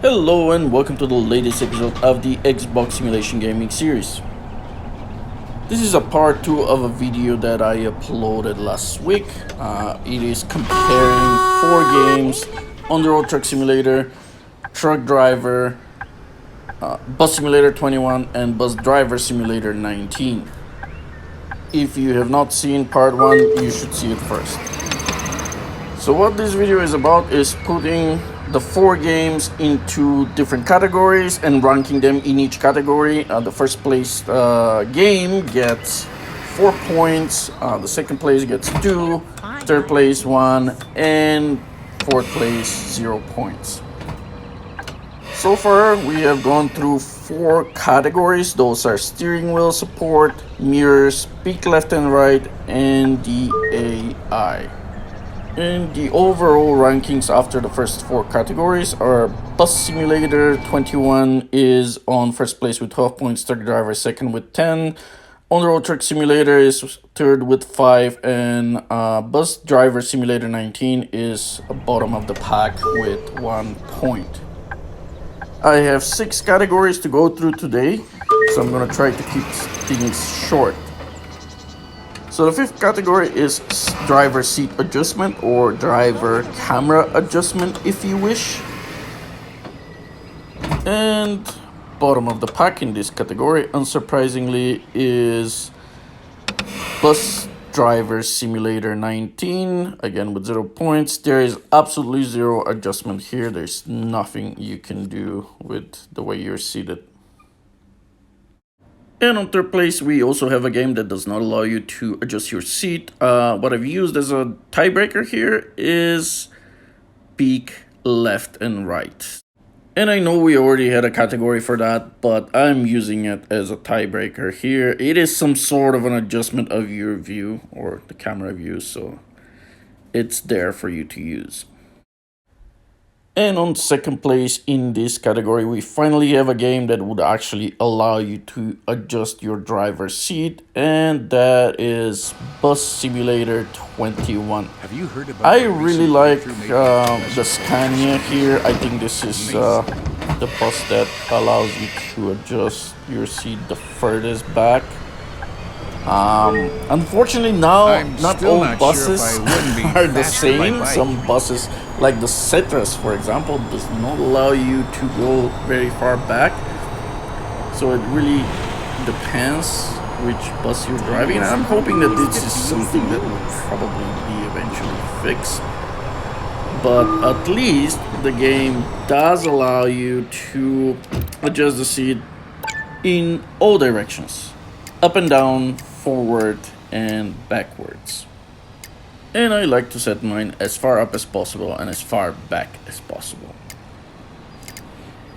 Hello and welcome to the latest episode of the Xbox Simulation Gaming series. This is a part 2 of a video that I uploaded last week. It is comparing 4 games: On-the-Road Truck Simulator, Truck Driver, Bus Simulator 21, and Bus Driver Simulator 19. If you have not seen part 1, you should see it first. So what this video is about is putting the 4 games into different categories and ranking them in each category. The first place game gets 4 points, the second place gets 2, third place 1, and fourth place 0 points. So far we have gone through 4 categories. Those are steering wheel support, mirrors, peak left and right, and the AI. And the overall rankings after the first 4 categories are: Bus Simulator 21 is on first place with 12 points, Truck Driver second with 10, On-the-Road Truck Simulator is third with 5, and Bus Driver Simulator 19 is bottom of the pack with 1 point. I have 6 categories to go through today, so I'm gonna try to keep things short. So the 5th category is driver seat adjustment, or driver camera adjustment if you wish. And bottom of the pack in this category, unsurprisingly, is Bus Driver Simulator 19, again with 0 points. There is absolutely 0 adjustment here. There's nothing you can do with the way you're seated. And on third place, we also have a game that does not allow you to adjust your seat. What I've used as a tiebreaker here is peak left and right. And I know we already had a category for that, but I'm using it as a tiebreaker here. It is some sort of an adjustment of your view, or the camera view, so it's there for you to use. And on second place in this category, we finally have a game that would actually allow you to adjust your driver's seat, and that is Bus Simulator 21. Have you heard about I really like the Scania here. I think this is the bus that allows you to adjust your seat the furthest back. Unfortunately now, not all buses are the same. Some buses, like the Cetrus, for example, does not allow you to go very far back. So it really depends which bus you're driving. And I'm hoping that this is something that will probably be eventually fixed. But at least the game does allow you to adjust the seat in all directions, up and down, forward and backwards. And I like to set mine as far up as possible and as far back as possible.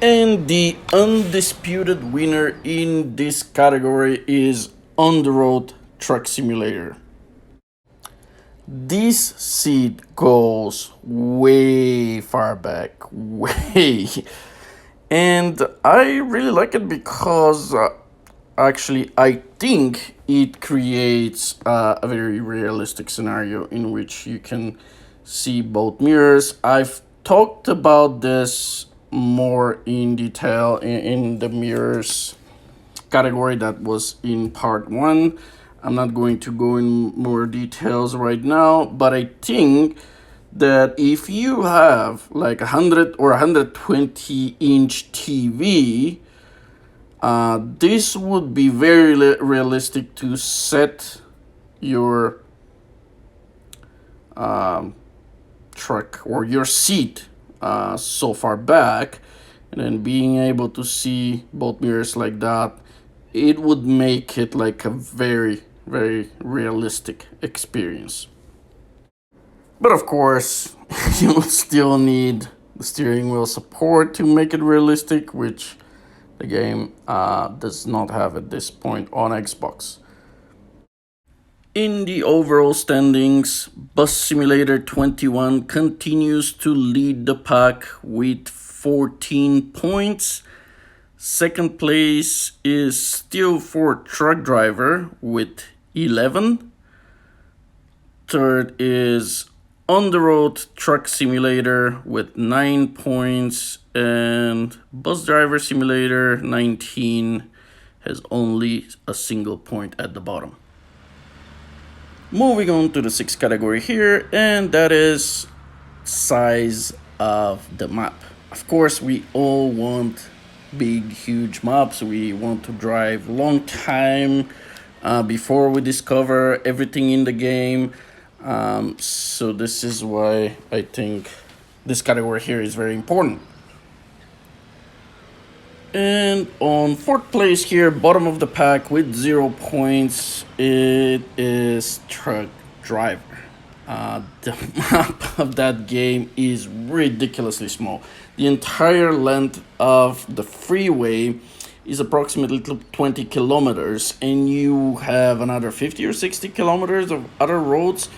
And the undisputed winner in this category is On-the-Road Truck Simulator. This seat goes way far back, way. And I really like it because actually, I think it creates a very realistic scenario in which you can see both mirrors. I've talked about this more in detail in the mirrors category that was in part 1. I'm not going to go in more details right now, but I think that if you have like 100 or 120 inch TV, this would be very realistic to set your truck or your seat so far back, and then being able to see both mirrors like that, it would make it like a very, very realistic experience. But of course, you will still need the steering wheel support to make it realistic, which the game does not have at this point on Xbox. In the overall standings, Bus Simulator 21 continues to lead the pack with 14 points. Second place is still for Truck Driver with 11. Third is On the Road Truck Simulator with 9 points, and Bus Driver Simulator 19 has only a single point at the bottom. Moving on to the sixth category here, and that is size of the map. Of course, we all want big, huge maps. We want to drive long time before we discover everything in the game. So this is why I think this category here is very important. And on fourth place here, bottom of the pack with 0 points, it is Truck Driver. The map of that game is ridiculously small. The entire length of the freeway is approximately 20 kilometers, and you have another 50 or 60 kilometers of other roads.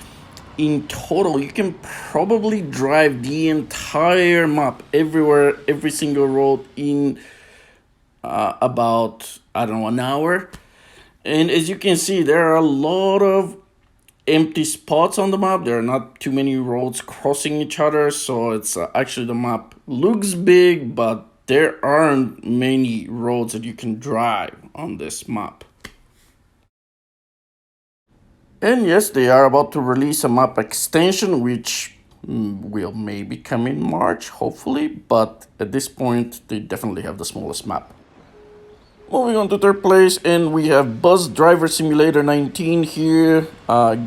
In total, you can probably drive the entire map everywhere, every single road in about, I don't know, an hour. And as you can see, there are a lot of empty spots on the map. There are not too many roads crossing each other, so it's actually the map looks big, but there aren't many roads that you can drive on this map. And yes, they are about to release a map extension, which will maybe come in March, hopefully, but at this point, they definitely have the smallest map. Moving on to third place, and we have Bus Driver Simulator 19 here,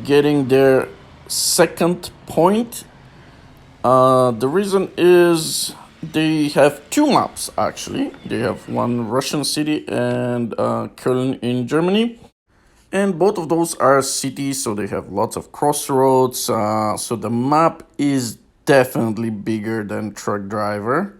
getting their second point. The reason is they have two maps, actually. They have one Russian city and Köln in Germany. And both of those are cities, so they have lots of crossroads. So the map is definitely bigger than Truck Driver.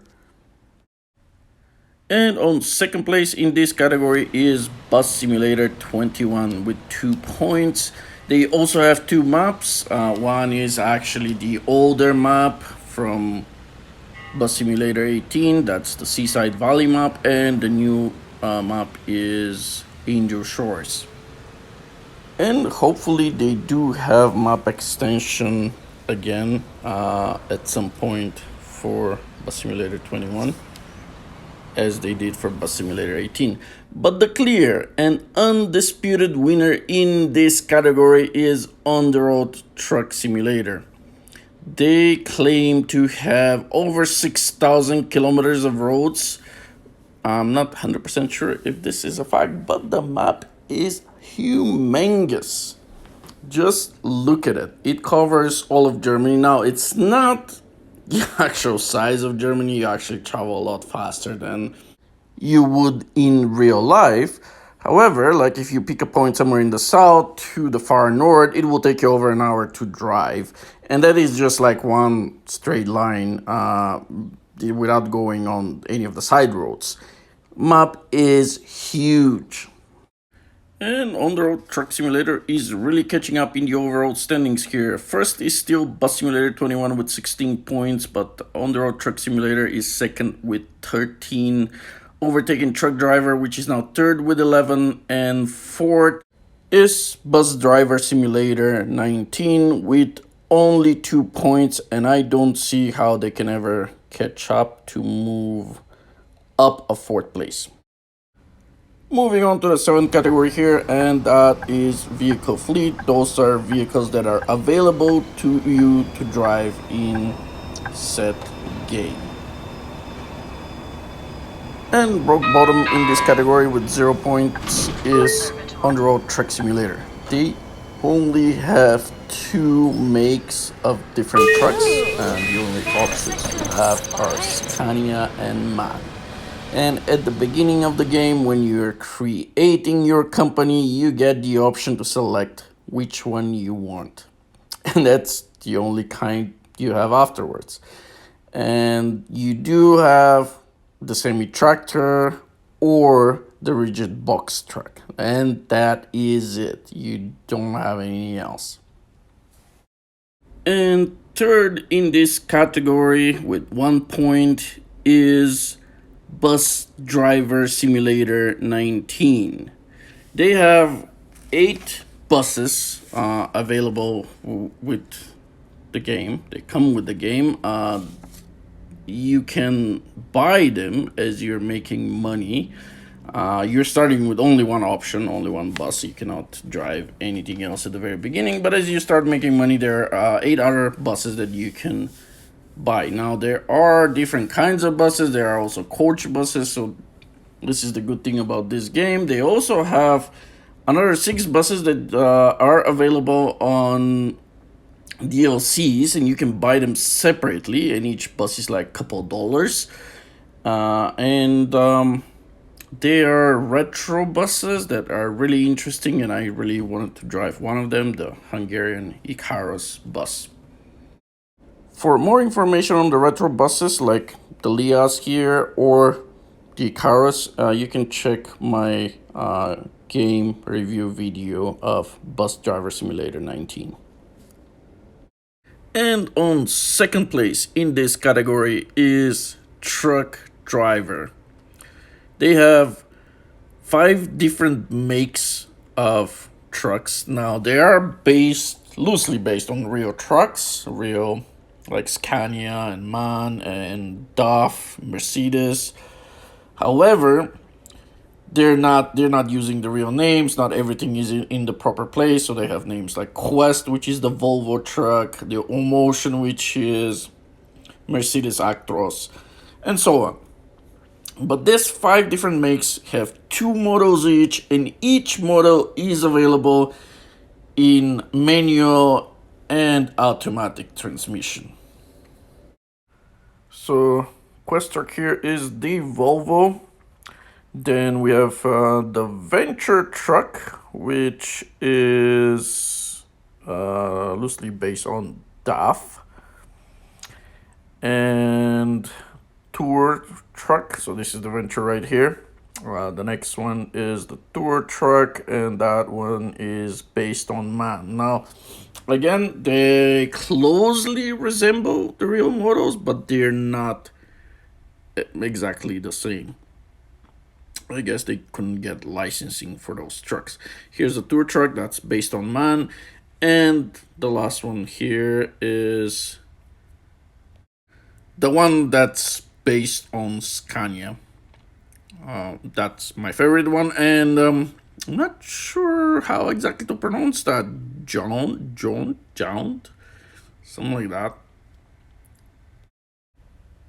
And on second place in this category is Bus Simulator 21 with 2 points. They also have two maps. One is actually the older map from Bus Simulator 18. That's the Seaside Valley map. And the new map is Angel Shores. And hopefully they do have map extension again at some point for Bus Simulator 21, as they did for Bus Simulator 18. But the clear and undisputed winner in this category is On the Road Truck Simulator. They claim to have over 6,000 kilometers of roads. I'm not 100% sure if this is a fact, but the map is humongous. Just look at it. It covers all of Germany. Now, it's not the actual size of Germany. You actually travel a lot faster than you would in real life. However, like if you pick a point somewhere in the south to the far north, it will take you over an hour to drive. And that is just like one straight line without going on any of the side roads. Map is huge. And On the Road Truck Simulator is really catching up in the overall standings here. First is still Bus Simulator 21 with 16 points, but On the Road Truck Simulator is second with 13, overtaking Truck Driver, which is now third with 11, and fourth is Bus Driver Simulator 19 with only 2 points, and I don't see how they can ever catch up to move up a fourth place. Moving on to the seventh category here, and that is vehicle fleet. Those are vehicles that are available to you to drive in said game. And rock bottom in this category with 0 points is On the Road Truck Simulator. They only have two makes of different trucks, and the only options you have are Scania and MAN. And at the beginning of the game, when you're creating your company, you get the option to select which one you want. And that's the only kind you have afterwards. And you do have the semi-tractor or the rigid box truck. And that is it. You don't have anything else. And third in this category with 1 point is Bus Driver Simulator 19. They have 8 buses available with the game. They come with the game. You can buy them as you're making money. You're starting with only one option, only one bus. You cannot drive anything else at the very beginning. But as you start making money, there are 8 other buses that you can buy. Now, there are different kinds of buses. There are also coach buses. So this is the good thing about this game. They also have another 6 buses that are available on DLCs, and you can buy them separately, and each bus is like a couple dollars. They are retro buses that are really interesting, and I really wanted to drive one of them, the Hungarian Icarus bus. For more information on the retro buses like the Lias here or the Icarus, you can check my game review video of Bus Driver Simulator 19. And on second place in this category is Truck Driver. They have 5 different makes of trucks. Now, they are loosely based on real trucks, real like Scania and MAN and DAF, Mercedes. However, they're not using the real names. Not everything is in the proper place. So they have names like Quest, which is the Volvo truck, the Omotion, which is Mercedes Actros, and so on. But these 5 different makes have 2 models each, and each model is available in manual and automatic transmission. So Quest truck here is the Volvo. Then we have the Venture truck, which is loosely based on DAF, and Tour truck. So this is the Venture right here. The next one is the Tour truck, and that one is based on MAN. Now, again, they closely resemble the real models, but they're not exactly the same. I guess they couldn't get licensing for those trucks. Here's the Tour truck that's based on MAN, and the last one here is the one that's based on Scania. That's my favorite one, and I'm not sure how exactly to pronounce that. Jound, something like that.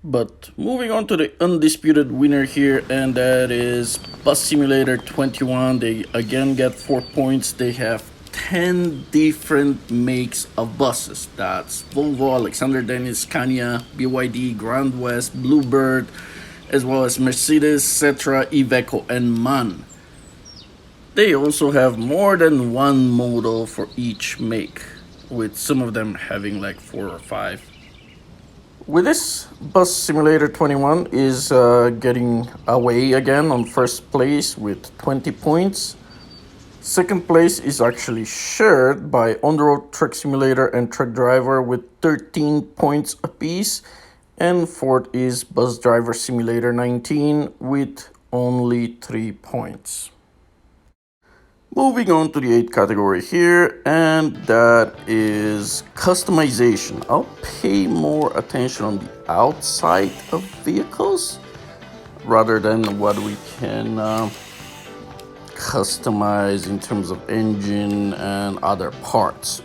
But moving on to the undisputed winner here, and that is Bus Simulator 21. They again get 4 points. They have 10 different makes of buses. That's Volvo, Alexander Dennis, Scania, BYD, Grand West, Bluebird, as well as Mercedes, Setra, Iveco, and MAN. They also have more than one model for each make, with some of them having like 4 or 5. With this, Bus Simulator 21 is getting away again on first place with 20 points. Second place is actually shared by On-The-Road Truck Simulator and Truck Driver with 13 points apiece. And fourth is Bus Driver Simulator 19 with only 3 points. Moving on to the 8th category here, and that is customization. I'll pay more attention on the outside of vehicles rather than what we can customize in terms of engine and other parts.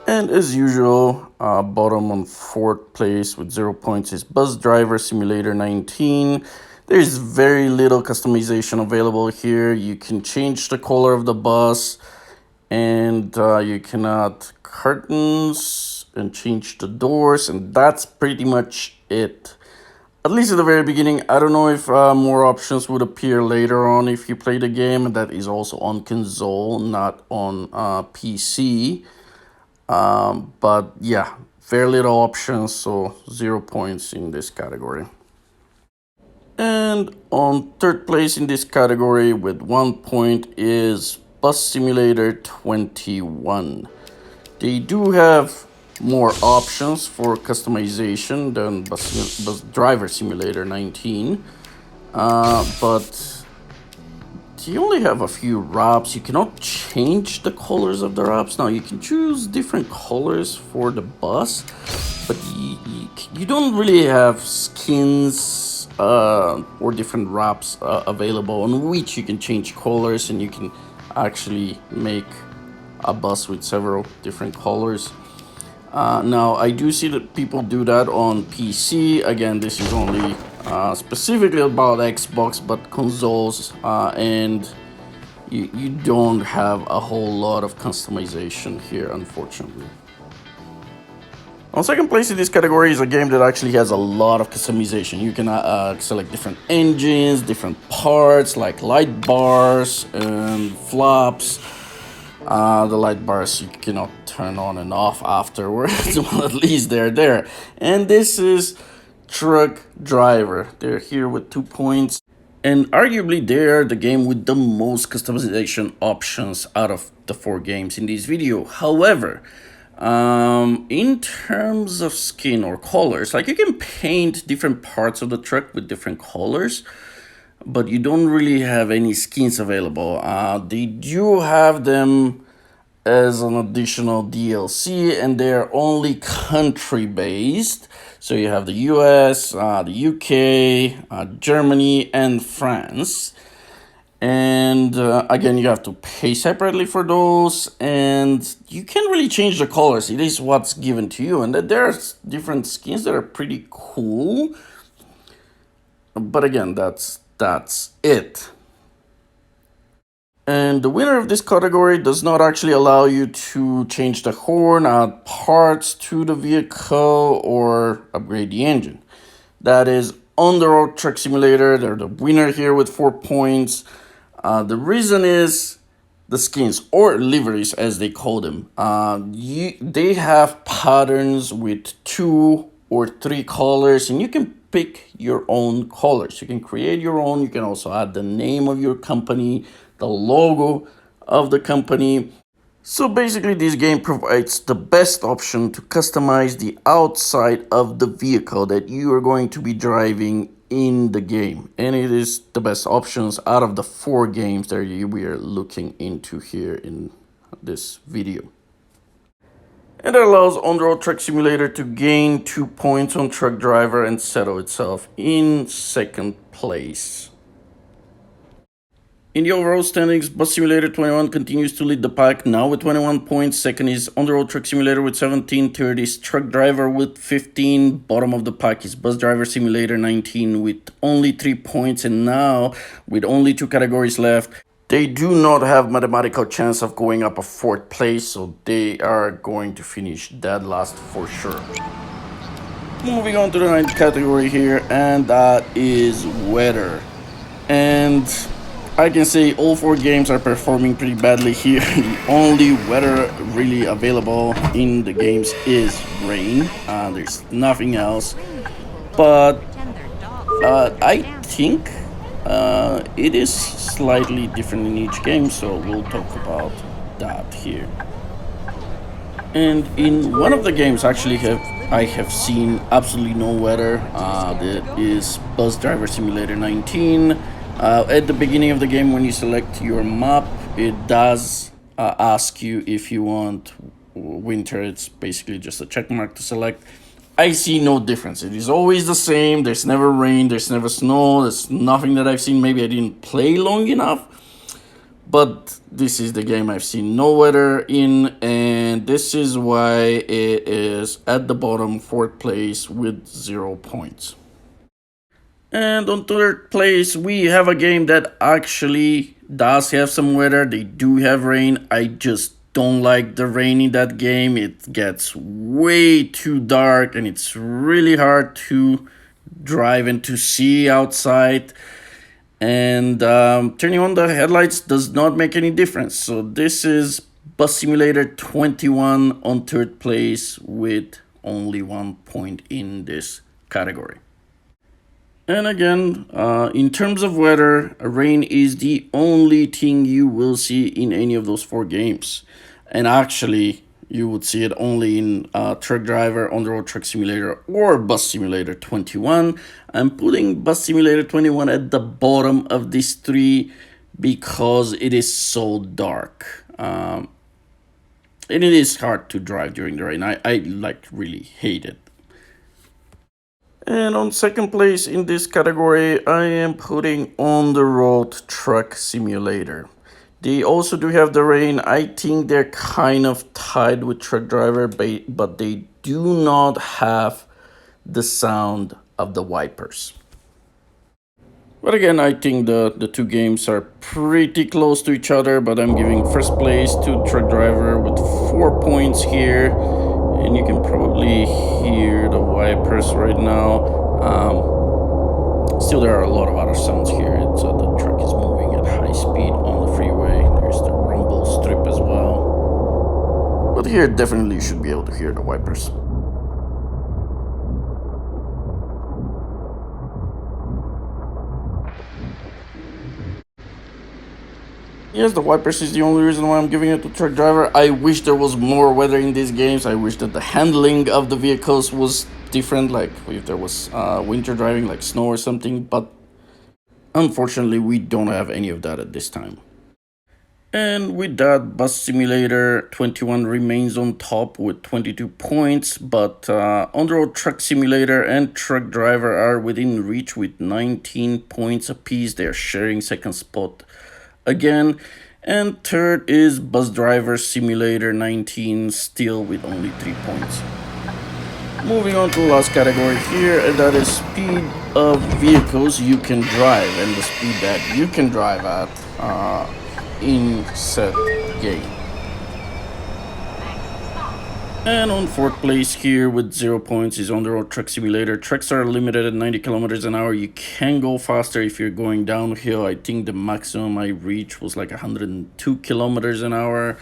And as usual, bottom on 4th place with 0 points is Bus Driver Simulator 19. There's very little customization available here. You can change the color of the bus, and you can add curtains and change the doors, and that's pretty much it. At least at the very beginning. I don't know if more options would appear later on if you play the game. That is also on console, not on PC. But yeah, very little options, so 0 points in this category. And on 3rd place in this category with 1 point is Bus Simulator 21. They do have more options for customization than Bus Driver Simulator 19. But you only have a few wraps. You cannot change the colors of the wraps. Now you can choose different colors for the bus, but you don't really have skins or different wraps available on which you can change colors, and you can actually make a bus with several different colors. Now I do see that people do that on PC. Again, this is only specifically about Xbox, but consoles and you don't have a whole lot of customization here, unfortunately. On second place in this category is a game that actually has a lot of customization. You can select different engines, different parts like light bars and flops. The light bars you cannot turn on and off afterwards. Well, at least they're there. And this is Truck Driver. They're here with 2 points. And arguably they're the game with the most customization options out of the 4 games in this video. However, in terms of skin or colors, like you can paint different parts of the truck with different colors, but you don't really have any skins available. They do have them as an additional DLC, and they're only country based. So you have the US, the UK, Germany, and France. And again, you have to pay separately for those, and you can't really change the colors. It is what's given to you, and there's different skins that are pretty cool. But again, that's it. And the winner of this category does not actually allow you to change the horn, add parts to the vehicle, or upgrade the engine. That is On the Road Truck Simulator. They're the winner here with 4 points. The reason is the skins, or liveries as they call them. They have patterns with 2 or 3 colors, and you can pick your own colors. You can create your own. You can also add the name of your company, the logo of the company. So basically this game provides the best option to customize the outside of the vehicle that you are going to be driving in the game, and it is the best options out of the 4 games that we are looking into here in this video. And that allows On the Road Truck Simulator to gain 2 points on Truck Driver and settle itself in second place. In the overall standings, Bus Simulator 21 continues to lead the pack, now with 21 points. Second is On the Road Truck Simulator with 17. Third is Truck Driver with 15. Bottom of the pack is Bus Driver Simulator 19 with only 3 points. And now, with only 2 categories left, they do not have mathematical chance of going up a 4th place, so they are going to finish dead last for sure. Moving on to the 9th category here, and that is Weather. And I can say all 4 games are performing pretty badly here. The only weather really available in the games is rain. There's nothing else. But I think it is slightly different in each game, so we'll talk about that here. And in one of the games, actually, I have seen absolutely no weather. That is Bus Driver Simulator 19. At the beginning of the game, when you select your map, it does ask you if you want winter. It's basically just a check mark to select. I see no difference. It is always the same. There's never rain, there's never snow, there's nothing that I've seen. Maybe I didn't play long enough, but this is the game I've seen no weather in, and this is why it is at the bottom, 4th place with 0 points. And on 3rd place, we have a game that actually does have some weather. They do have rain. I just don't like the rain in that game. It gets way too dark, and it's really hard to drive and to see outside. And turning on the headlights does not make any difference. So this is Bus Simulator 21 on 3rd place with only 1 point in this category. And again, in terms of weather, rain is the only thing you will see in any of those 4 games. And actually, you would see it only in Truck Driver, On the Road Truck Simulator, or Bus Simulator 21. I'm putting Bus Simulator 21 at the bottom of these 3 because it is so dark. And it is hard to drive during the rain. I like really hate it. And on second place in this category, I am putting On the Road Truck Simulator. They also do have the rain. I think they're kind of tied with Truck Driver, but they do not have the sound of the wipers. But again, I think the two games are pretty close to each other, but I'm giving first place to Truck Driver with 4 points here. And you can probably hear the wipers right now. Still, there are a lot of other sounds here. The truck is moving at high speed on the freeway. There's the rumble strip as well. But here, definitely you should be able to hear the wipers. Yes, the wipers is the only reason why I'm giving it to Truck Driver. I wish there was more weather in these games. I wish that the handling of the vehicles was different, like if there was winter driving, like snow or something. But unfortunately, we don't have any of that at this time. And with that, Bus Simulator 21 remains on top with 22 points, but On-the-Road Truck Simulator and Truck Driver are within reach with 19 points apiece. They're sharing second spot again. And third is Bus Driver Simulator 19, still with only 3 points. Moving on to the last category here, and that is speed of vehicles you can drive and the speed that you can drive at in said game. And on fourth place here with 0 points is On-the-Road Truck Simulator. Trucks are limited at 90 kilometers an hour. You can go faster if you're going downhill. I think the maximum I reached was like 102 kilometers an hour.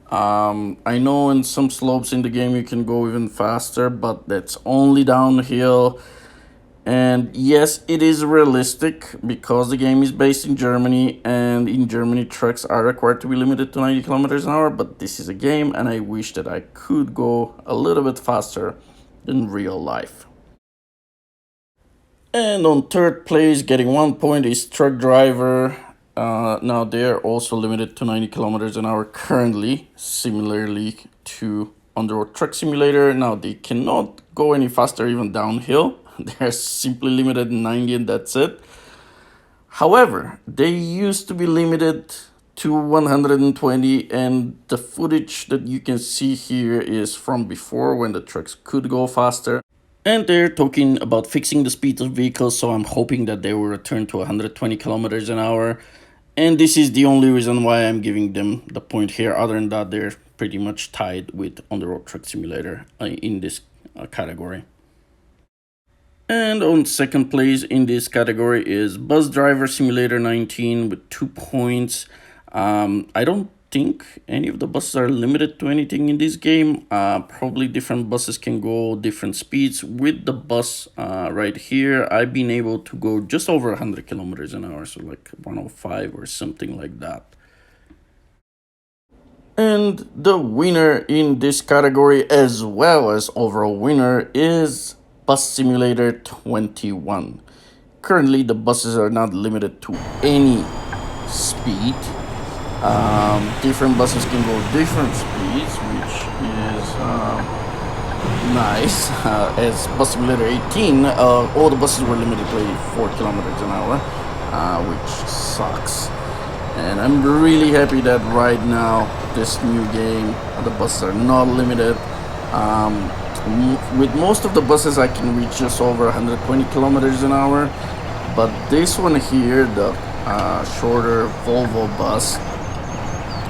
I know in some slopes in the game you can go even faster, but that's only downhill. And yes, it is realistic because the game is based in Germany, and in Germany trucks are required to be limited to 90 kilometers an hour, but this is a game and I wish that I could go a little bit faster in real life. And on third place, getting 1 point, is Truck Driver. Now they're also limited to 90 kilometers an hour currently, similarly to On-the-Road Truck Simulator. Now they cannot go any faster even downhill. They're simply limited 90 and that's it. However, they used to be limited to 120, and the footage that you can see here is from before when the trucks could go faster. And they're talking about fixing the speed of vehicles, so I'm hoping that they will return to 120 kilometers an hour. And this is the only reason why I'm giving them the point here. Other than that, they're pretty much tied with On-the-Road Truck Simulator in this category. And on second place in this category is Bus Driver Simulator 19 with 2 points. I don't think any of the buses are limited to anything in this game. Probably different buses can go different speeds. With the bus right here, I've been able to go just over 100 kilometers an hour, so like 105 or something like that. And the winner in this category, as well as overall winner, is Bus Simulator 21. Currently, the buses are not limited to any speed. Different buses can go different speeds, which is nice. As Bus Simulator 18, all the buses were limited to 84 kilometers an hour, which sucks. And I'm really happy that right now, this new game, the buses are not limited. With most of the buses, I can reach just over 120 kilometers an hour. But this one here, the shorter Volvo bus,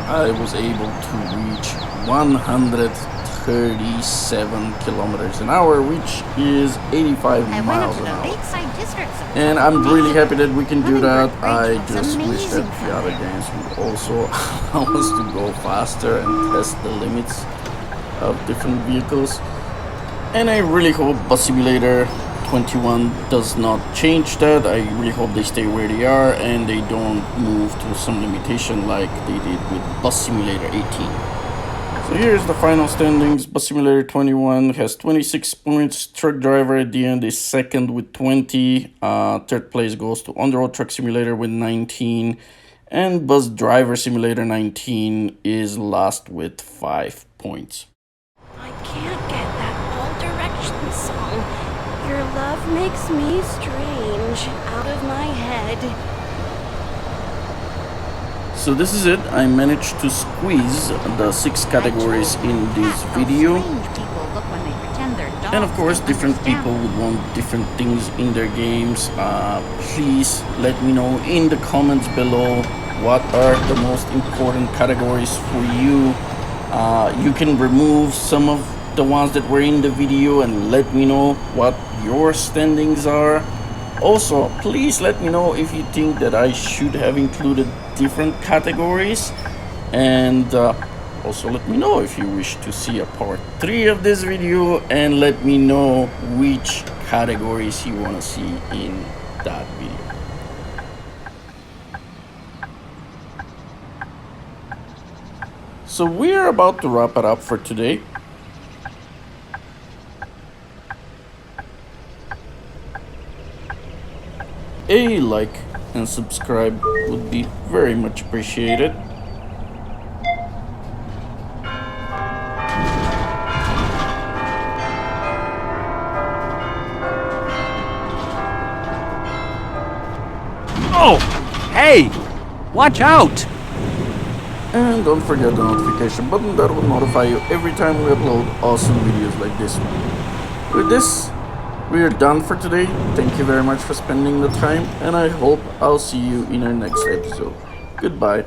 I was able to reach 137 kilometers an hour, which is 85 miles an hour. And I'm really happy that we can do that. I just wish that the other games would also allow us to go faster and test the limits of different vehicles. And I really hope Bus Simulator 21 does not change that. I really hope they stay where they are and they don't move to some limitation like they did with Bus Simulator 18. So here's the final standings. Bus Simulator 21 has 26 points. Truck Driver at the end is second with 20. Third place goes to On-the-Road Truck Simulator with 19. And Bus Driver Simulator 19 is last with 5 points. I can't get that All Directions song. Your love makes me strange out of my head. So this is it. I managed to squeeze the 6 categories in this video. And of course, different people would want different things in their games. Please let me know in the comments below what are the most important categories for you. You can remove some of the ones that were in the video and let me know what your standings are. Also, please let me know if you think that I should have included different categories, and also let me know if you wish to see a part 3 of this video, and let me know which categories you want to see in that video. So we're about to wrap it up for today. A like and subscribe would be very much appreciated. Oh! Hey! Watch out! And don't forget the notification button that will notify you every time we upload awesome videos like this one. With this, we are done for today. Thank you very much for spending the time, and I hope I'll see you in our next episode. Goodbye.